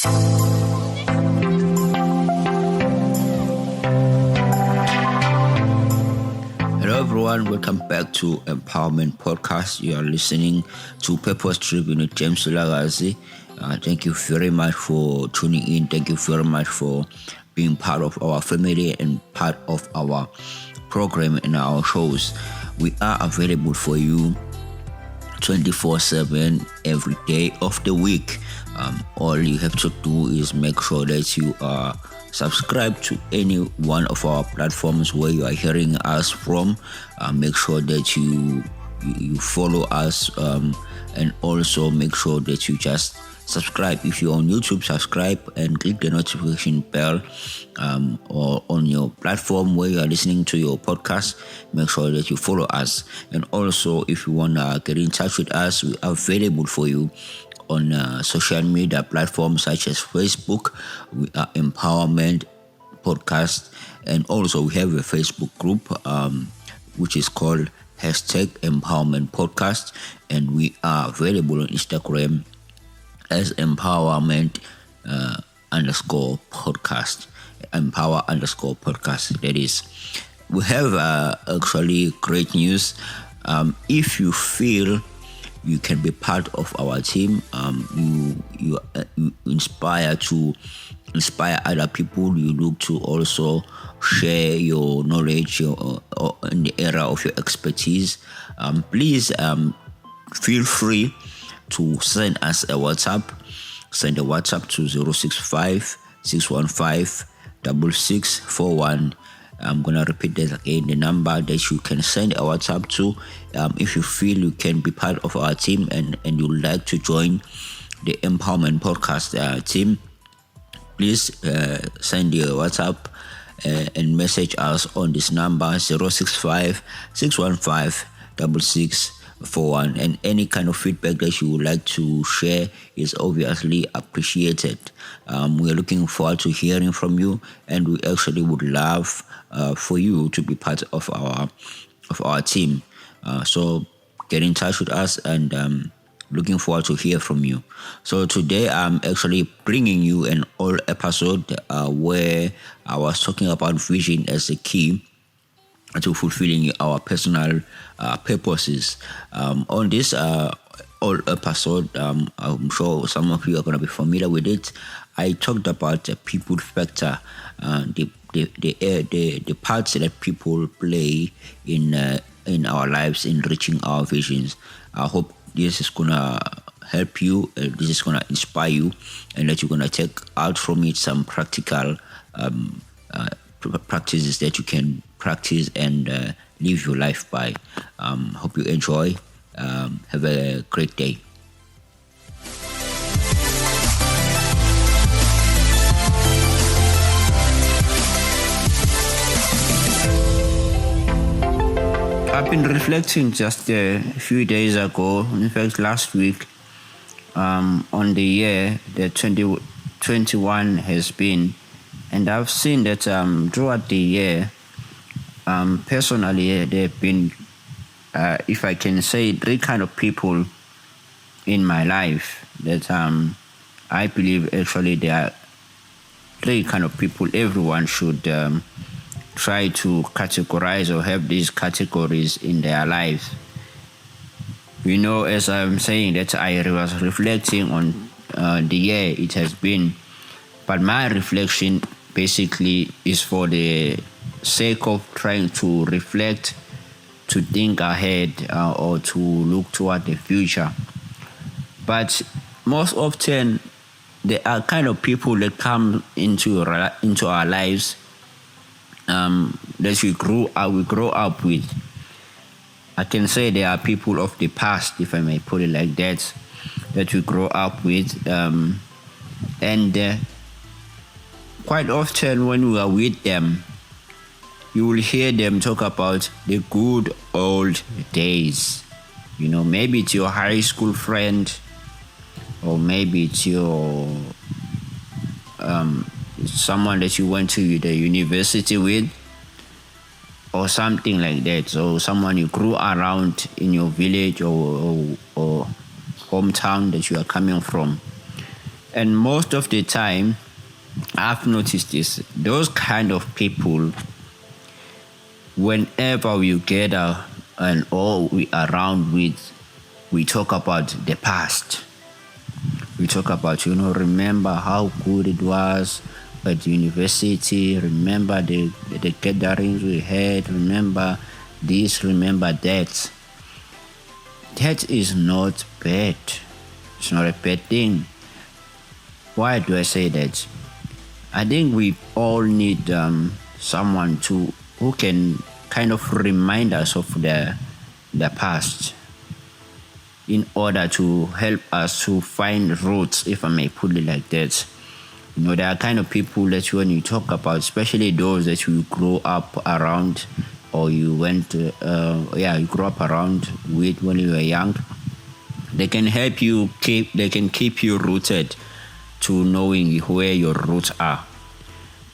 Hello everyone, welcome back to Empowerment Podcast. You are listening to Purpose Tribune with James Vilakazi. Thank you very much for tuning in. Thank you very much for being part of our family and part of our program and our shows. We are available for you 24/7 every day of the week. All you have to do is make sure that you are subscribed to any one of our platforms where you are hearing us from. Make sure that you follow us, and also make sure that you just subscribe. If you're on YouTube, subscribe and click the notification bell, or on your platform where you are listening to your podcast. Make sure that you follow us. And also, if you want to get in touch with us, we are available for you on social media platforms such as Facebook. We are Empowerment Podcast, and also we have a Facebook group which is called #Empowerment Podcast, and we are available on Instagram as Empowerment _podcast. Empower_podcast. That is. We have actually great news. If you feel you can be part of our team, you inspire other people. You look to also share your knowledge in the area of your expertise. Please feel free to send us a WhatsApp. Send a WhatsApp to 065-615-6641. I'm going to repeat that again, the number that you can send a WhatsApp to if you feel you can be part of our team and you would like to join the Empowerment Podcast team. Please send your WhatsApp and message us on this number 065-615-6641. And any kind of feedback that you would like to share is obviously appreciated. We are looking forward to hearing from you, and we actually would love for you to be part of our team. So get in touch with us, and looking forward to hear from you. So today I'm actually bringing you an old episode where I was talking about vision as a key to fulfilling our personal purposes. On this old episode, I'm sure some of you are going to be familiar with it. I talked about the people factor, the parts that people play in our lives in reaching our visions. I hope this is gonna help you. This is gonna inspire you, and that you're gonna take out from it some practical practices that you can practice and live your life by. Hope you enjoy. Have a great day. I've been reflecting just a few days ago, in fact last week, on the year that 2021 has been, and I've seen that throughout the year, personally, there have been, if I can say, three kind of people in my life that I believe actually there are three kind of people everyone should try to categorize or have these categories in their lives. You know, as I'm saying that I was reflecting on the year it has been, but my reflection basically is for the sake of trying to reflect, to think ahead, or to look toward the future. But most often, there are kind of people that come into our lives that we grow up with. I can say there are people of the past, if I may put it like that we grow up with, and quite often when we are with them, you will hear them talk about the good old days. You know, maybe it's your high school friend, or maybe it's your someone that you went to the university with, or something like that. So someone you grew around in your village or hometown that you are coming from. And most of the time, I've noticed this. Those kind of people, whenever we gather and all we around with, we talk about the past. We talk about, remember how good it was at university, remember the gatherings we had, remember this, remember that. That is not bad. It's not a bad thing. Why do I say that? I think we all need someone who can kind of remind us of the past in order to help us to find roots, if I may put it like that. There are kind of people that when you talk about, especially those that you grew up around or you you grew up around with when you were young, they can help you keep you rooted to knowing where your roots are.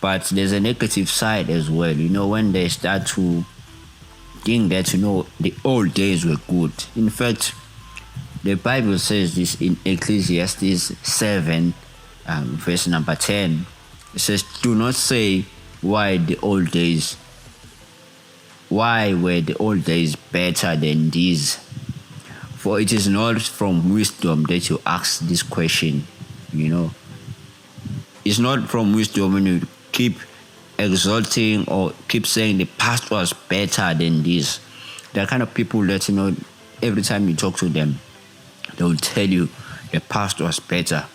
But there's a negative side as well. When they start to think that, the old days were good. In fact, the Bible says this in Ecclesiastes 7, verse number 10. It says, do not say why were the old days better than these? For it is not from wisdom that you ask this question. It's not from wisdom when you keep exalting or keep saying the past was better than this. There are kind of people that, every time you talk to them, they will tell you the past was better.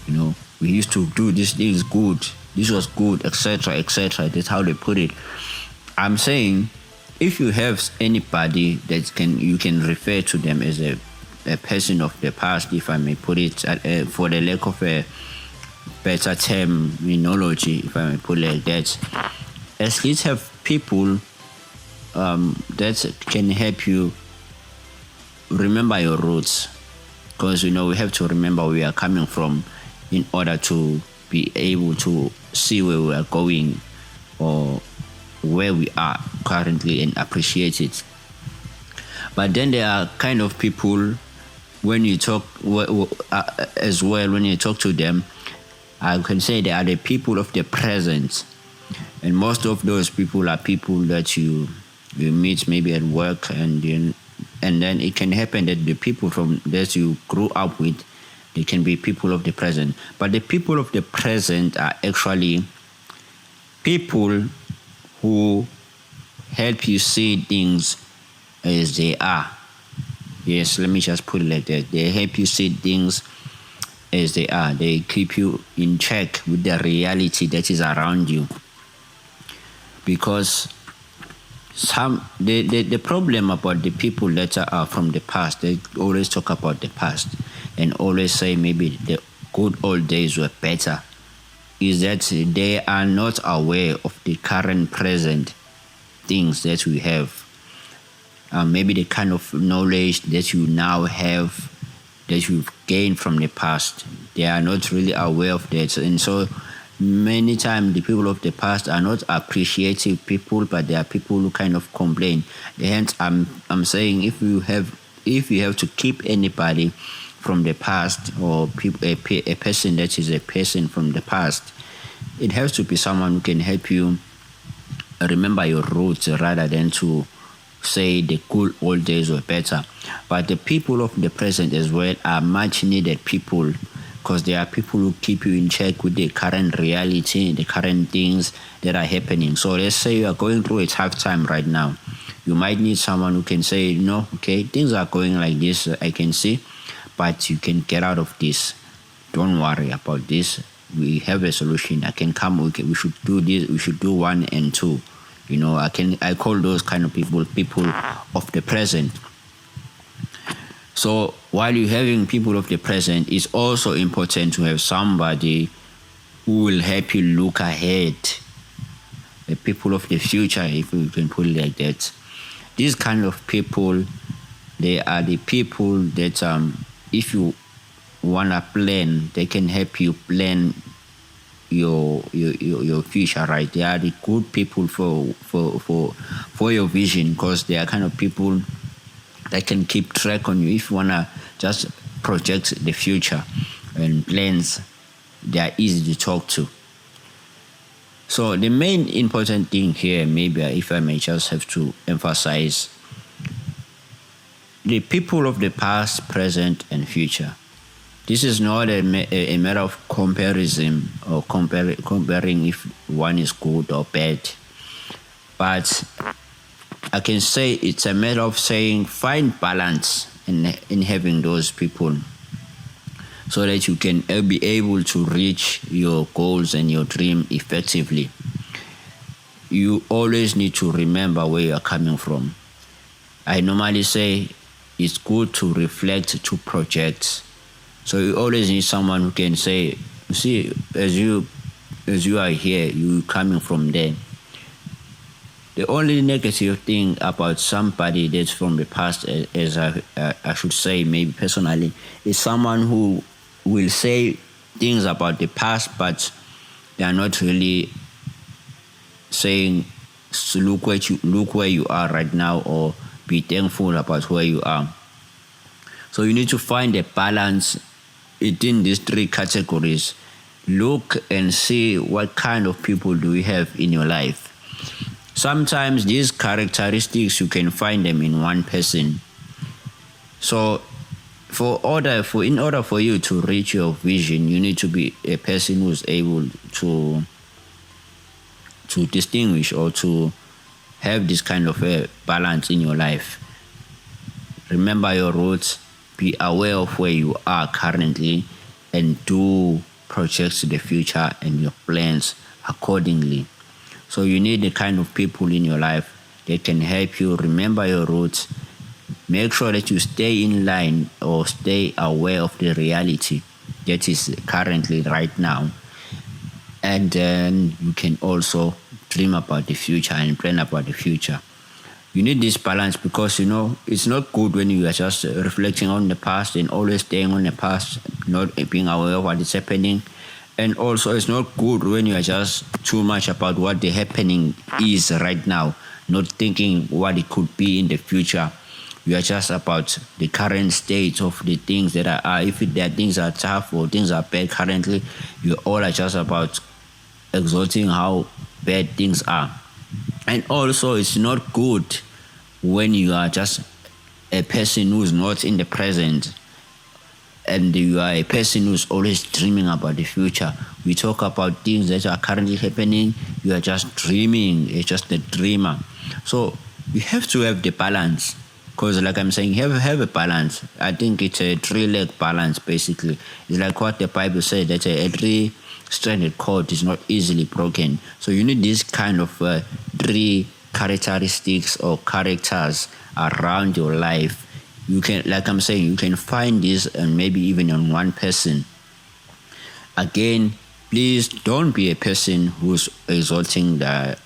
We used to do these things good. This was good, etc., etc. That's how they put it. I'm saying, if you have anybody that you can refer to them as a person of the past, if I may put it, for the lack of a better terminology, if I may put it like that, at least have people that can help you remember your roots. Because, we have to remember where we are coming from in order to be able to see where we are going or where we are currently and appreciate it. But then there are kind of people, when you talk as well, when you talk to them, I can say they are the people of the present. And most of those people are people that you meet maybe at work, and then it can happen that the people from that you grew up with, they can be people of the present. But the people of the present are actually people who help you see things as they are. Yes, let me just put it like that. They help you see things as they are. They keep you in check with the reality that is around you. Because the problem about the people that are from the past, they always talk about the past and always say maybe the good old days were better, is that they are not aware of the current present things that we have. Maybe the kind of knowledge that you now have, that you've gained from the past, they are not really aware of that. And so many times the people of the past are not appreciative people, but they are people who kind of complain. Hence, I'm saying if you have to keep anybody from the past, or a person that is a person from the past, it has to be someone who can help you remember your roots rather than to say the good old days were better. But the people of the present as well are much needed people, because they are people who keep you in check with the current reality, the current things that are happening. So let's say you are going through a tough time right now. You might need someone who can say, okay, things are going like this, I can see, but you can get out of this. Don't worry about this. We have a solution. I can come, we should do this, we should do 1 and 2. I call those kind of people of the present. So while you're having people of the present, it's also important to have somebody who will help you look ahead. The people of the future, if we can put it like that. These kind of people, they are the people that if you wanna plan, they can help you plan your future, right? They are the good people for your vision, because they are kind of people that can keep track on you if you wanna just project the future and plans they are easy to talk to. So the main important thing here, maybe if I may just have to emphasize, the people of the past, present, and future. This is not a matter of comparison or comparing if one is good or bad, but I can say it's a matter of saying find balance in having those people, so that you can be able to reach your goals and your dream effectively. You always need to remember where you are coming from. I normally say it's good to reflect to project. So you always need someone who can say, see, as you are here, you coming from there. The only negative thing about somebody that's from the past, as I should say, maybe personally, is someone who will say things about the past, but they are not really saying, so look where you are right now, or be thankful about where you are. So you need to find a balance within these three categories. Look and see what kind of people do you have in your life. Sometimes these characteristics, you can find them in one person. So in order for you to reach your vision, you need to be a person who's able to distinguish or to have this kind of a balance in your life. Remember your roots, be aware of where you are currently, and do projects to the future and your plans accordingly. So you need the kind of people in your life that can help you remember your roots. Make sure that you stay in line or stay aware of the reality that is currently right now. And then you can also dream about the future and plan about the future. You need this balance because, it's not good when you are just reflecting on the past and always staying on the past, not being aware of what is happening. And also, it's not good when you are just too much about what the happening is right now, not thinking what it could be in the future. You are just about the current state of the things that are. If there things are tough or things are bad currently, you all are just about exalting how bad things are. And also, it's not good when you are just a person who's not in the present and you are a person who's always dreaming about the future. We talk about things that are currently happening. You are just dreaming. You're just a dreamer. So you have to have the balance. Because like I'm saying, have a balance. I think it's a three-leg balance, basically. It's like what the Bible said, that a three-stranded cord is not easily broken. So you need this kind of three characteristics or characters around your life. You can, like I'm saying, you can find this and maybe even on one person. Again, please don't be a person who's exalting the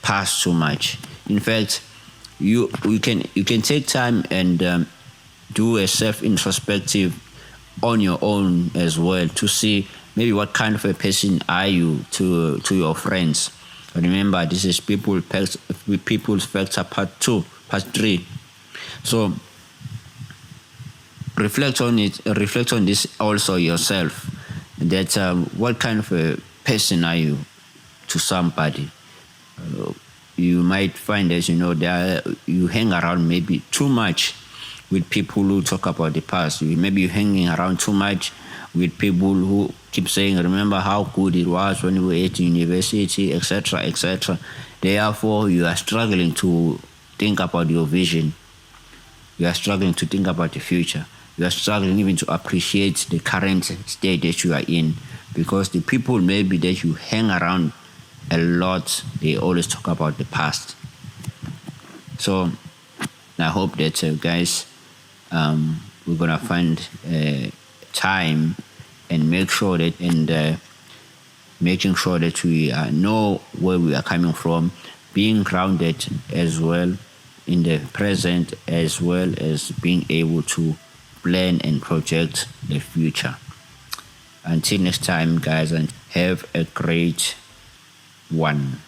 past too much. In fact, you can take time and do a self-introspective on your own as well to see maybe what kind of a person are you to your friends. Remember, this is people's factor part 3. So reflect on it. Reflect on this also yourself. That what kind of a person are you to somebody? You might find that you hang around maybe too much with people who talk about the past. Maybe you're hanging around too much with people who keep saying, remember how good it was when we were at university, etc., etc. Therefore, you are struggling to think about your vision. You are struggling to think about the future. You are struggling even to appreciate the current state that you are in, because the people maybe that you hang around a lot, they always talk about the past. So I hope that guys, we're gonna find time and making sure that we know where we are coming from, being grounded as well in the present, as well as being able to plan and project the future. Until next time, guys, and have a great one.